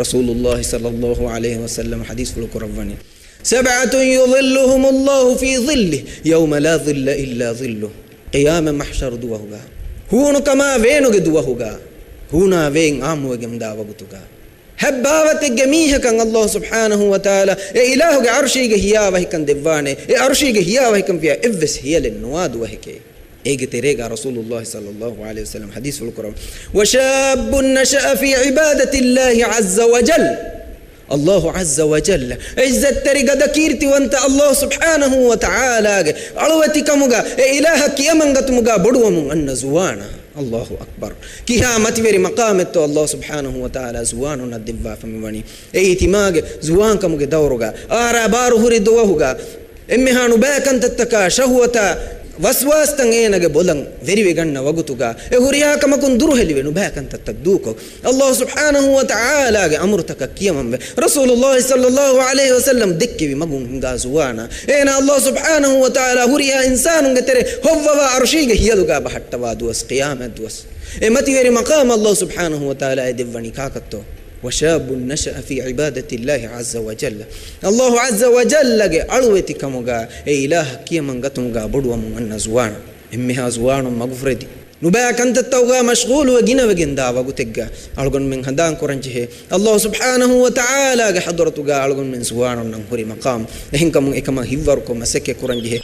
رسول الله صلى الله عليه وسلم حديث في القرآن 7 يظلهم الله في ظله يوم لا ظل إلا ظله قيام محشر دوهغا هونو كما وينوغ دوهغا هونا وين آموغم داوغتوغا هباوتك جميعا كان الله سبحانه وتعالى إلهك عرشيك هيا وهكذا دبانه عرشيك هيا وهكذا فيها إفس هي للنواد وهكذا تريغا رسول الله صلى الله عليه وسلم حديث في القرآن وشاب نشأ في عبادة الله عز وجل الله عز وجل عزت تريغا دكيرتي وانت الله سبحانه وتعالى ألوتك مغا إلهك يمنغت مغا بدوم أن زوانا الله أكبر كيها متوري مقامته الله سبحانه وتعالى زوان ندبا فمبني تماغ زوان كمغ دورغا آرا بارو هري دوهغا إمهانو باكن تتكا شهوتا وسواس تنگينگ بولن very veganna wagutuga huriya kamakun duruhelivenu bakan tattadduko Allah subhanahu wa ta'ala ge amurtaka kiyamam rasulullah sallallahu alaihi wasallam dekkevi magun ngazuwana ena Allah subhanahu wa ta'ala huriya insanun ge tere howwa arshige hiyaluga bahattawa duwas qiyamat duwas mati veri maqam Allah subhanahu wa ta'ala devani kakatto وشاب نشأ في عبادة الله عز وجل الله عز وجل ألوتي كمغا إله كي من غتمغا بدو من زوان إمها زوان مغفردي نبا كنت التوغا مشغول وجنا وجندا وغتغا ألغن من هدان كورنجه الله سبحانه وتعالى حضرتغا ألغن من زوان ننهري مقام إهن كم إكما هيفركم مسك كورنجه